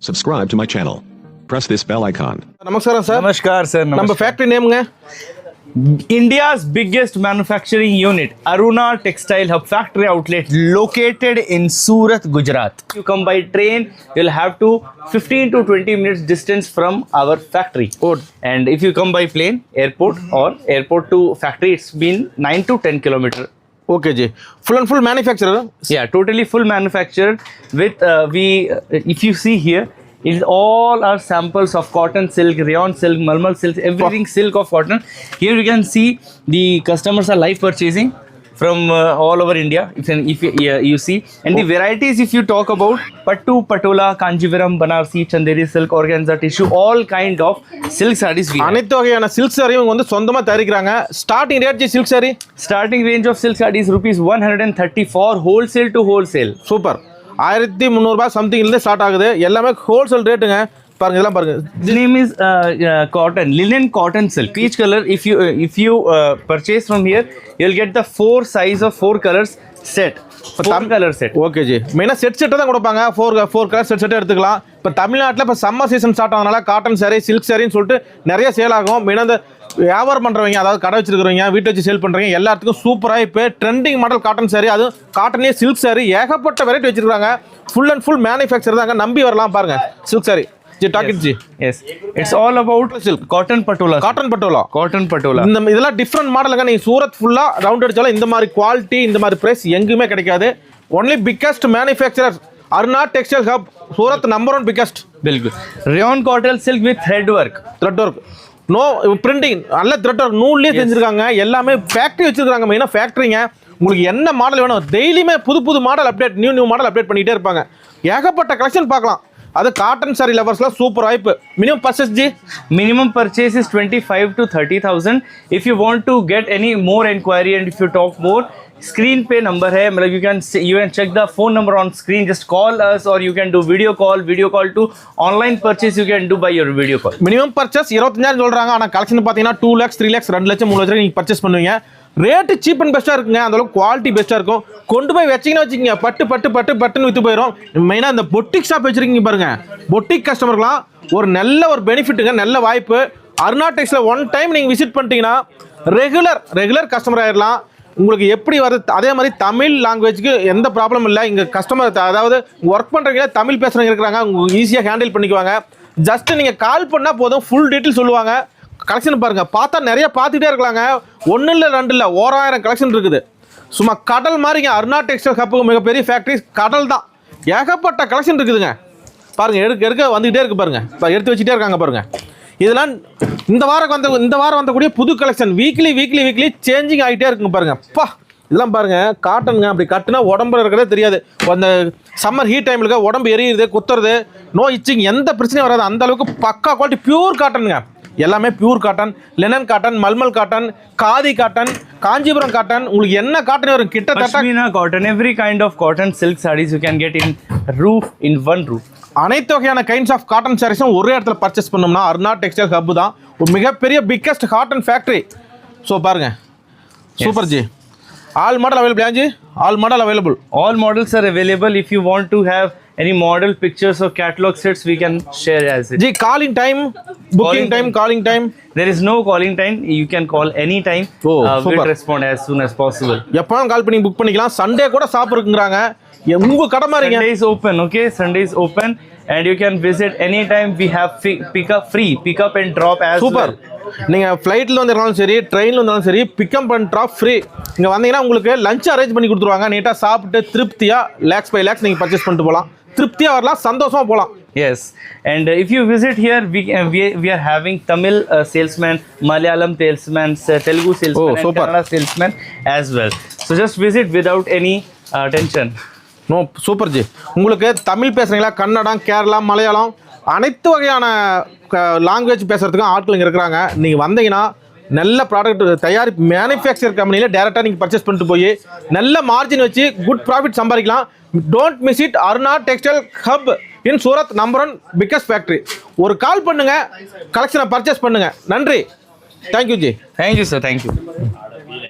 Subscribe to my channel. Press this bell icon. Namaskaram sir. Namaskar sir. நம்ம factory name ங்க India's biggest manufacturing unit, Aruna Textile Hub Factory Outlet, located in Surat, Gujarat. You come by train, you'll have to 15 to 20 minutes distance from our factory. Good. And if you come by plane, airport to factory, it's been 9 to 10 kilometer. Okay ji. Full and full manufacturer. Yeah, totally full manufactured with if you see here, it's all our samples of cotton silk, rayon silk, malmal silk, everything silk of cotton. Here you can see the customers are live purchasing from all over India. If you see, and the varieties, if you talk about pattu, patola, kanjivaram, banarsi, chanderi silk, organza tissue, all kind of silk sarees we have. அனைத்து வகையான silk saree இவங்க வந்து சொந்தமா தயாரிக்கறாங்க. Starting rate ji silk saree. Starting range of silk sarees rupees 130 for wholesale to wholesale. Super. 1300 ரூபாய் something இருந்து start ஆகுது. எல்லாமே ஹோல்சேல் ரேட்டுங்க. பாருங்க இதெல்லாம் பாருங்க. The name is cotton, linen cotton silk, peach color. If you purchase from here, you'll get the 4 size of 4 colors set. 4 color set. Okay G. மெயினா set தான் கொடுப்பாங்க. 4 கலர் செட் எடுத்துக்கலாம். இப்போ தமிழ்நாட்டில் இப்போ சம்மர் சீசன் ஸ்டார்ட் ஆனதுனால cotton saree, silk சாரின்னு சொல்லிட்டு நிறைய சேல் ஆகும். மெயினா இந்த வியாபாரம் பண்றவங்க, அதாவது கடை வச்சிருக்கிறவங்க, வீட்டை வச்சு சேல் பண்றவங்க எல்லாத்துக்கும் சூப்பரா இப்போ ட்ரெண்டிங் மாடல் காட்டன் saree, அதுவும் காட்டனே சில்க் saree ஏகப்பட்ட வெரைட்டி வச்சிருக்காங்க. ஃபுல் அண்ட் ஃபுல் மேனுஃபேக்சர் தாங்க, நம்பி வரலாம். பாருங்க சில்க் saree जी टाकिट ji. Yes, it's all about silk, cotton patola. Cotton patola. இந்த இதெல்லாம் டிஃபரண்ட் மாடலுங்க. நீங்க சூரத் ஃபுல்லா ரவுண்ட் அடிச்சாலும் இந்த மாதிரி குவாலிட்டி, இந்த மாதிரி பிரைஸ் எங்குமே கிடைக்காது. Only biggest manufacturer Aruna textile hub, Surat number 1 biggest. बिल्कुल rayon cotton silk with thread work. No printing, நல்ல த்ரெட் ஒர்க், நூல்லே செஞ்சிருக்காங்க. எல்லாமே ஃபேக்டரி வச்சிருக்காங்க. மெயினா ஃபேக்டரிங்க. உங்களுக்கு என்ன மாடல் வேணும், டெய்லியுமே புது model update, new model update பண்ணிட்டே இருப்பாங்க. ஏகப்பட்ட கலெக்ஷன் பார்க்கலாம். அது காட்டன் சாரி லவர்ஸ்லாம் சூப்பர் வாய்ப்பு. Minimum purchase G, minimum purchase is 25 to 30,000. If you want to get any more inquiry and if you talk more, screen पे number है, मतलब you can check the phone number on screen, just call us or you can do video call to online purchase you can do by your video call. Minimum purchase 25,000 சொல்றாங்க. ஆனா collection பாத்தீங்கன்னா 2 lakhs 3 lakhs 2 லட்சம் 3 லட்சம் நீங்க purchase பண்ணுவீங்க. Rate cheap and பெஸ்ட்டாக இருக்குங்க. அந்த அளவுக்கு குவாலிட்டி பெஸ்ட்டாக இருக்கும். கொண்டு போய் வச்சிங்கன்னா பட்டுன்னு விற்று போயிடும். மெயினாக இந்த பொட்டிக் ஷாப் வச்சுருக்கீங்க பாருங்க, பொட்டிக் கஸ்டமர்லாம் ஒரு நல்ல பெனிஃபிட்டுங்க, நல்ல வாய்ப்பு. அருணா டெக்ஸ்டைல் ஒன் டைம் நீங்கள் விசிட் பண்ணிட்டீங்கன்னா ரெகுலர் கஸ்டமர் ஆகிடலாம். உங்களுக்கு எப்படி வருது, அதே மாதிரி தமிழ் லாங்குவேஜுக்கு எந்த ப்ராப்ளம் இல்லை. இங்கே கஸ்டமர், அதாவது ஒர்க் பண்ணுறவங்க தமிழ் பேசுகிறவங்க இருக்கிறாங்க, உங்களுக்கு ஈஸியாக ஹேண்டில் பண்ணிக்குவாங்க. ஜஸ்ட் நீங்கள் கால் பண்ணால் போதும், ஃபுல் டீட்டெயில் சொல்லுவாங்க. கலெக்ஷன் பாருங்க, பார்த்தா நிறைய பார்த்துட்டே இருக்கலாங்க. 1 இல்லை 2 இல்லை 1000 கலெக்ஷன் இருக்குது. சும்மா கடல் மாதிரிங்க. அருணா டெக்ஸ்டைல் ஹப்புக்கு மிகப்பெரிய ஃபேக்ட்ரி கடல் தான். ஏகப்பட்ட கலெக்ஷன் இருக்குதுங்க. பாருங்க, எடுக்க வந்துகிட்டே இருக்கு பாருங்க. எடுத்து வச்சுட்டே இருக்காங்க பாருங்க. இதெல்லாம் இந்த வாரம் வந்தக்கூடிய புது கலெக்ஷன். வீக்லி சேஞ்சிங் ஆகிட்டே இருக்குங்க பாருங்க. இதெல்லாம் பாருங்க, காட்டனுங்க. அப்படி கட்டுனா உடம்புல இருக்கிறதே தெரியாது. அந்த சம்மர் ஹீட் டைமில் உடம்பு எரியுது, குத்துறது, நோ இச்சிங், எந்த பிரச்சனையும் வராது. அந்த அளவுக்கு பக்கா குவாலிட்டி, பியூர் காட்டனுங்க. எல்லாமே pure cotton, linen cotton, mulmul cotton, khadi cotton, Kanchipuram cotton, உங்களுக்கு என்ன காட்டன் வரும் கிட்டத்தட்ட pashmina cotton, every kind of cotton silk sarees you can get in one roof. அனைத்து வகையான கைண்ட்ஸ் ஆஃப் காட்டன் சாரீஸும் ஒரே இடத்துல பர்ச்சேஸ் பண்ணோம்னா அருணா டெக்ஸ்டைல் ஹப் தான் ஒரு மிகப்பெரிய பிக்கஸ்ட் காட்டன் ஃபேக்டரி. ஸோ பாருங்க, super G. All model available G, all models are available. If you want to have any model pictures or catalog sets, we can share as it. Ji, calling time, booking time, calling time. There is no calling time. You can call any time. We'll respond as soon as possible. எப்பவும் கால் பண்ணி book பண்ணிக்கலாம். Sunday கூட shop இருக்குங்கறாங்க. உங்க கடை மாதிரிங்க. Sunday is open, okay? Sunday is open and you can visit anytime. We have pick up and drop as Super. well. நீங்க ஃப்ளைட்ல வந்தாலும் சரி, ட்ரெயின்ல வந்தாலும் சரி, பிக்கப் அண்ட் ட்ராப் ஃப்ரீ. இங்க வந்தீங்கன்னா உங்களுக்கு லஞ்ச் அரேஞ்ச் பண்ணி கொடுத்துருவாங்க. நீட்டா சாப்பிட்டு திருப்தியா lakhs by lakhs நீங்க பர்ச்சேஸ் பண்ணிட்டு போலாம். திருப்தியா வரலாம், சந்தோஷமா போலாம். Yes, and if you visit here, we are having Tamil salesman, Malayalam salesman, Telugu salesman, and Kannada salesman as well. So just visit without any tension. No super ji. உங்களுக்கு தமிழ் பேசுறீங்களா, கன்னடம், கேரளா, மலையாளம், அனைத்து வகையான லாங்குவேஜ் பேசுறதுக்கும் ஆட்கள் இங்கே இருக்கிறாங்க. நீங்கள் வந்தீங்கன்னா நல்ல ப்ராடக்ட் தயாரிப்பு மேனுஃபேக்சர் கம்பெனியில் டேரெக்டாக நீங்கள் பர்ச்சேஸ் பண்ணிட்டு போய் நல்ல மார்ஜின் வச்சு குட் ப்ராஃபிட் சம்பாதிக்கலாம். Don't miss it. Aruna textile hub in Surat number 1 biggest factory. ஒரு கால் பண்ணுங்க, கலெக்ஷனை பர்ச்சேஸ் பண்ணுங்க. நன்றி. Thank you G. Thank you sir, thank you.